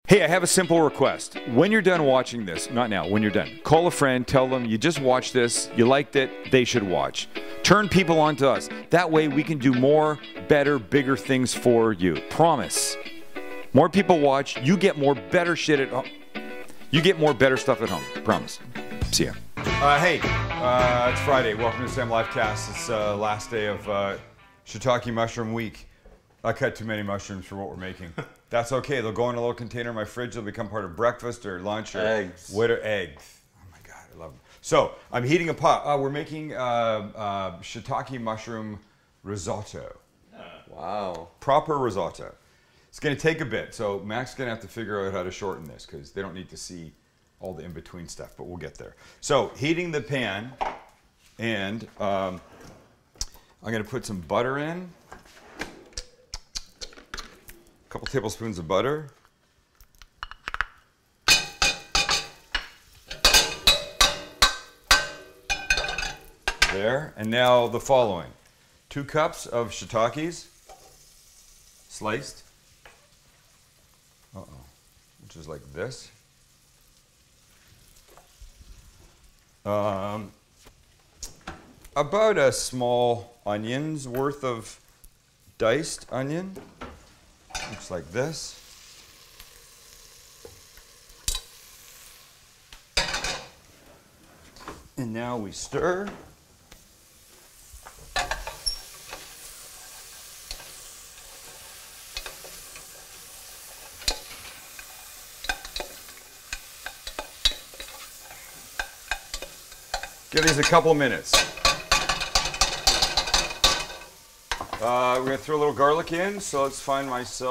Hey, I have a simple request. When you're done watching this, not now, when you're done, call a friend, tell them you just watched this, you liked it, they should watch. Turn people on to us. That way we can do more, better, bigger things for you. Promise. More people watch, you get more better shit at home. You get more better stuff at home. Promise. See ya. Hey, it's Friday. Welcome to Sam Livecast. It's last day of Shiitake Mushroom Week. I cut too many mushrooms for what we're making. That's okay. They'll go in a little container in my fridge. They'll become part of breakfast or lunch or eggs. Eggs. Oh my God, I love them. So I'm heating a pot. We're making shiitake mushroom risotto. Wow. Proper risotto. It's going to take a bit. So Mac's going to have to figure out how to shorten this because they don't need to see all the in-between stuff, but we'll get there. So heating the pan, and I'm going to put some butter in. Couple tablespoons of butter. There. And now the following. 2 cups of shiitakes, sliced. Which is like this. About a small onion's worth of diced onion. Looks like this. And now we stir. Give these a couple of minutes. We're going to throw a little garlic in, so let's find us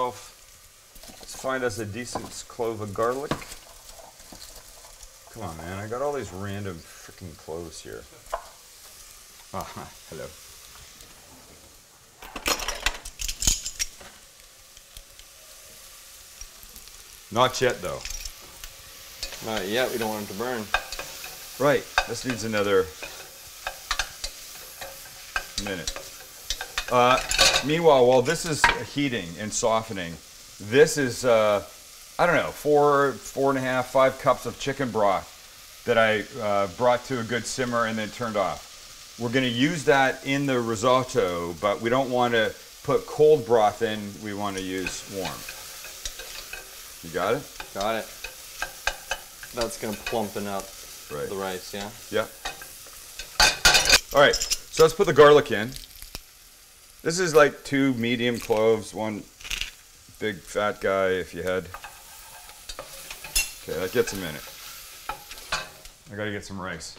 a decent clove of garlic. Come on, man, I got all these random freaking cloves here. Hello. Not yet, though. Not yet, we don't want them to burn. Right, this needs another minute. Meanwhile, while this is heating and softening, this is, I don't know, 4.5, 5 cups of chicken broth that I brought to a good simmer and then turned off. We're going to use that in the risotto, but we don't want to put cold broth in. We want to use warm. You got it? Got it. That's going to plumpen up the rice, yeah? Yeah. All right, so let's put the garlic in. This is like 2 medium cloves, 1 big fat guy if you had. Okay, that gets a minute. I gotta get some rice.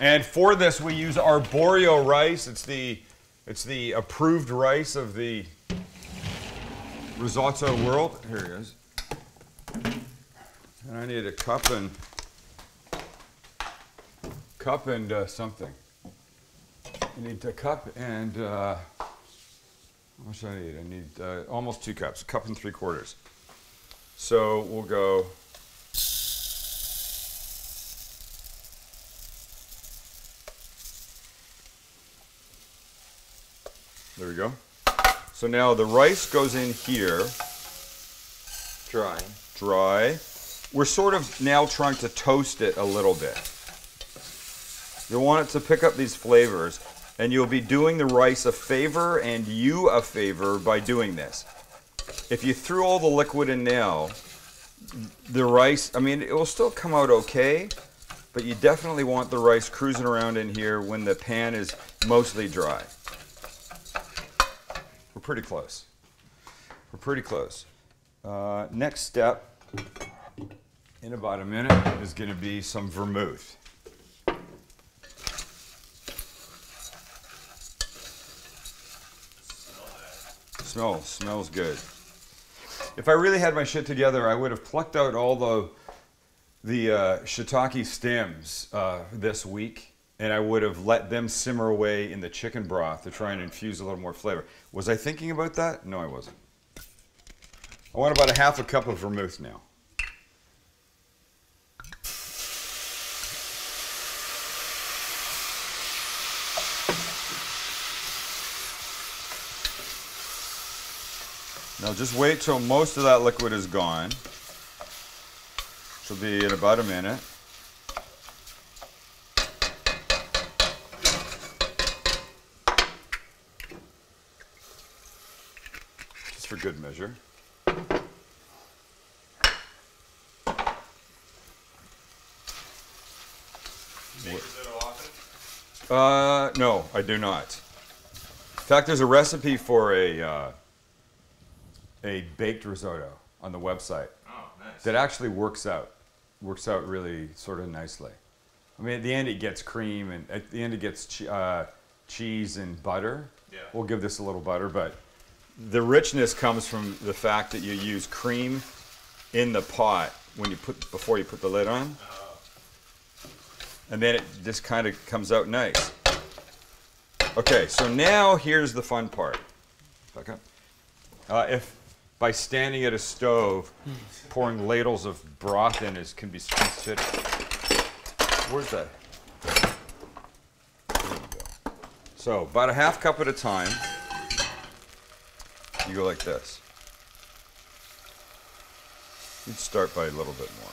And for this we use arborio rice. It's the approved rice of the risotto world. Here it is. And I need a cup and something. I need a cup and, how much do I need? I need almost 2 cups, 1 3/4 cups. So we'll go, there we go. So now the rice goes in here. Dry. We're sort of now trying to toast it a little bit. You want it to pick up these flavors, and you'll be doing the rice a favor and you a favor by doing this. If you threw all the liquid in now, the rice, I mean, it will still come out okay, but you definitely want the rice cruising around in here when the pan is mostly dry. We're pretty close. Next step, in about a minute, is going to be some vermouth. Smells good. If I really had my shit together, I would have plucked out all the shiitake stems this week, and I would have let them simmer away in the chicken broth to try and infuse a little more flavor. Was I thinking about that? No, I wasn't. I want about a 1/2 cup of vermouth now. Now just wait till most of that liquid is gone. which will be in about a minute. Just for good measure. Make risotto often? No, I do not. In fact, there's a recipe for a baked risotto on the website. Oh, nice. That actually works out really sort of nicely. I mean, at the end it gets cream, and at the end it gets cheese and butter. Yeah. We'll give this a little butter, but the richness comes from the fact that you use cream in the pot before you put the lid on. And then it just kind of comes out nice. Okay, so now here's the fun part. Back up. If by standing at a stove, pouring ladles of broth in can be considered. Where's that? There we go. So about a half cup at a time. You go like this. You'd start by a little bit more.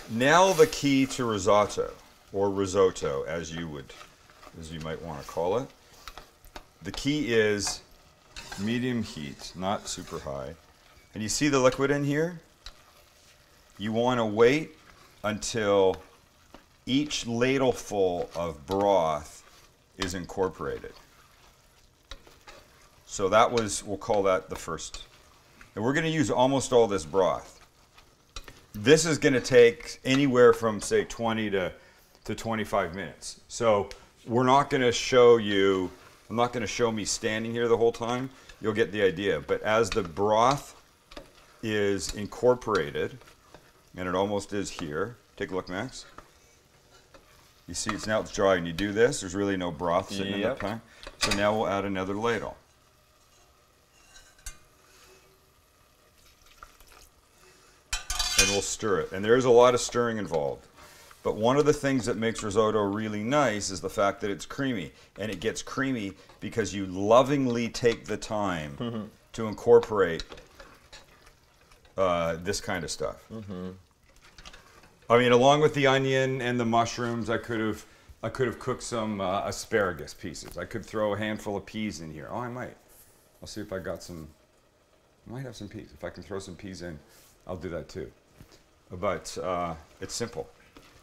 Now the key to risotto, or risotto as you might want to call it. The key is medium heat, not super high. And you see the liquid in here? You want to wait until each ladleful of broth is incorporated. So we'll call that the first. And we're going to use almost all this broth. This is going to take anywhere from, say, 20 to 25 minutes. So we're not going to show you, I'm not going to show me standing here the whole time. You'll get the idea. But as the broth is incorporated, and it almost is here, take a look, Max. You see it's dry, and you do this, there's really no broth sitting in that pan. So now we'll add another ladle. And we'll stir it. And there is a lot of stirring involved. But one of the things that makes risotto really nice is the fact that it's creamy. And it gets creamy because you lovingly take the time to incorporate this kind of stuff. I mean, along with the onion and the mushrooms, I could have cooked some asparagus pieces. I could throw a handful of peas in here. Oh, I might. I'll see if I got some. I might have some peas. If I can throw some peas in, I'll do that too. But it's simple.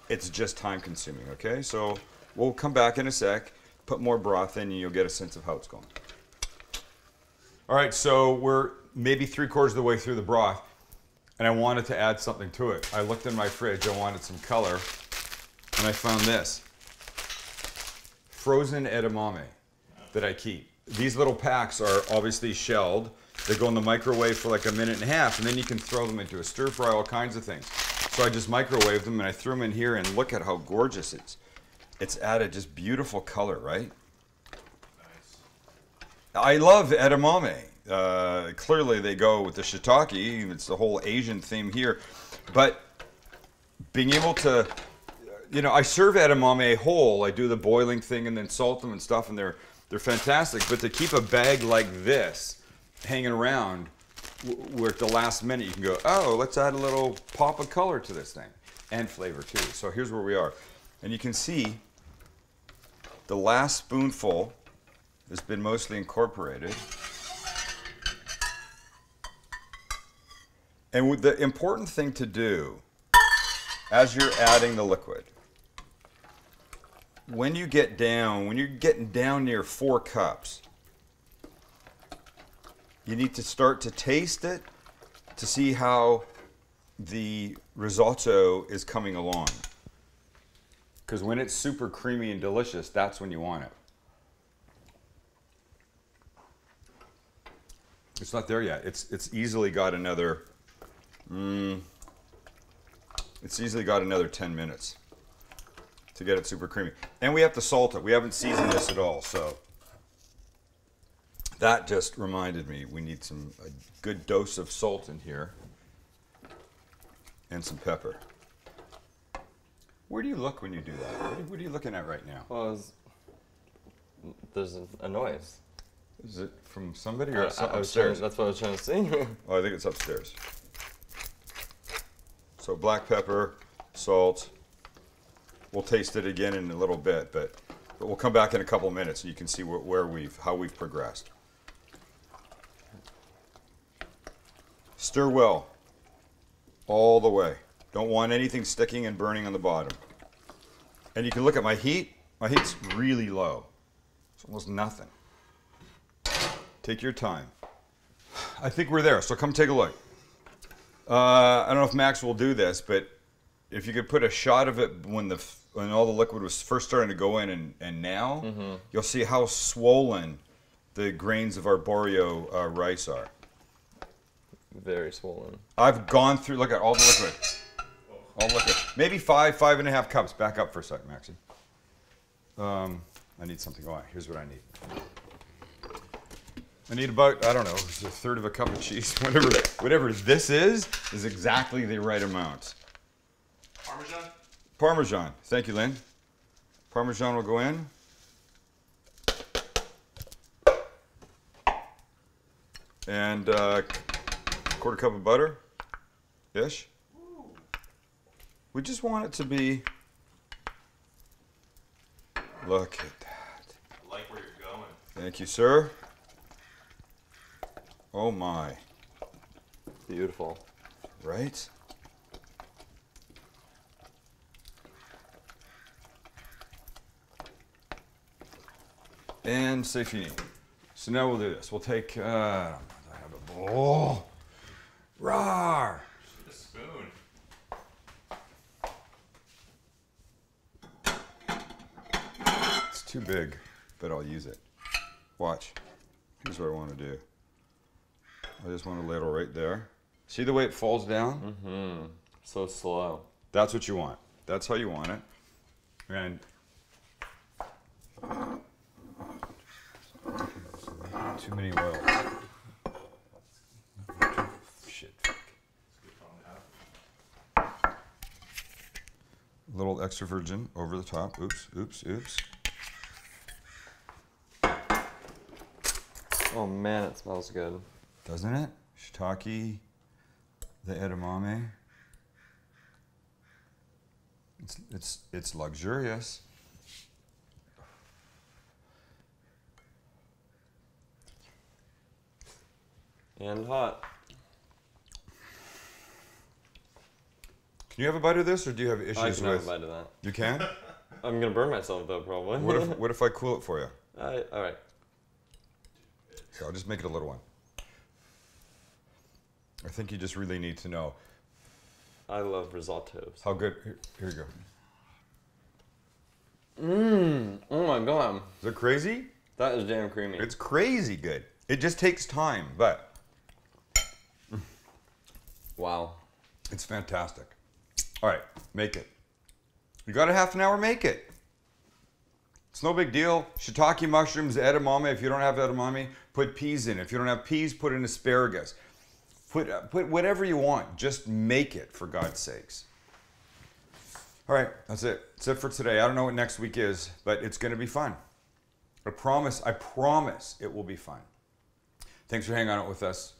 It's just time consuming, okay? So we'll come back in a sec, put more broth in, and you'll get a sense of how it's going. All right, so we're maybe 3/4 of the way through the broth, and I wanted to add something to it. I looked in my fridge, I wanted some color, and I found this. Frozen edamame that I keep. These little packs are obviously shelled. They go in the microwave for like a minute and a half, and then you can throw them into a stir fry, all kinds of things. So I just microwaved them, and I threw them in here, and look at how gorgeous it's added just beautiful color, right? Nice. I love edamame. Clearly they go with the shiitake. It's the whole Asian theme here. But being able to, I serve edamame whole. I do the boiling thing and then salt them and stuff, and they're fantastic. But to keep a bag like this hanging around, where at the last minute you can go, oh, let's add a little pop of color to this thing, and flavor too. So here's where we are. And you can see the last spoonful has been mostly incorporated. And the important thing to do as you're adding the liquid, when you're getting down near 4 cups, you need to start to taste it to see how the risotto is coming along. Because when it's super creamy and delicious, that's when you want it. It's not there yet. It's easily got another. It's easily got another 10 minutes to get it super creamy. And we have to salt it. We haven't seasoned this at all, so that just reminded me we need a good dose of salt in here and some pepper. Where do you look when you do that? What are you looking at right now? Well, there's a noise. Is it from somebody or upstairs? That's what I was trying to see. Oh, I think it's upstairs. So black pepper, salt. We'll taste it again in a little bit, but we'll come back in a couple of minutes so you can see how we've progressed. Stir well, all the way. Don't want anything sticking and burning on the bottom. And you can look at my heat. My heat's really low. It's almost nothing. Take your time. I think we're there, so come take a look. I don't know if Max will do this, but if you could put a shot of it when all the liquid was first starting to go in and now, you'll see how swollen the grains of arborio rice are. Very swollen. I've gone through, look at all the liquid. All liquid. Maybe 5.5 cups. Back up for a second, Maxie. I need something. Oh, here's what I need. I need about, I don't know, a third of a cup of cheese. Whatever this is exactly the right amount. Parmesan? Parmesan. Thank you, Lynn. Parmesan will go in. And quarter cup of butter-ish. We just want it to be, look at that. I like where you're going. Thank you, sir. Oh my. Beautiful. Right? And safini. So now we'll do this. We'll take, I have a bowl. Rawr! A spoon. It's too big, but I'll use it. Watch. Here's what I want to do. I just want to ladle right there. See the way it falls down? Mm-hmm. So slow. That's what you want. That's how you want it. And too many oils. Shit. A little extra virgin over the top. Oops, oops, oops. Oh man, it smells good. Doesn't it? Shiitake, the edamame. It's luxurious. And hot. Can you have a bite of this, or do you have issues I with? can have a bite of that. You can? I'm gonna burn myself though, probably. What if I cool it for you? All right. Here, I'll just make it a little one. I think you just really need to know I love risottos. how good. Here you go. Oh my god. Is it crazy? That is damn creamy. It's crazy good. It just takes time, but Wow. it's fantastic. All right, make it. You got a half an hour, make it. It's no big deal. Shiitake mushrooms, edamame. If you don't have edamame, put peas in. If you don't have peas, put in asparagus. Put whatever you want. Just make it, for God's sakes. All right, that's it. That's it for today. I don't know what next week is, but it's going to be fun. I promise it will be fun. Thanks for hanging out with us.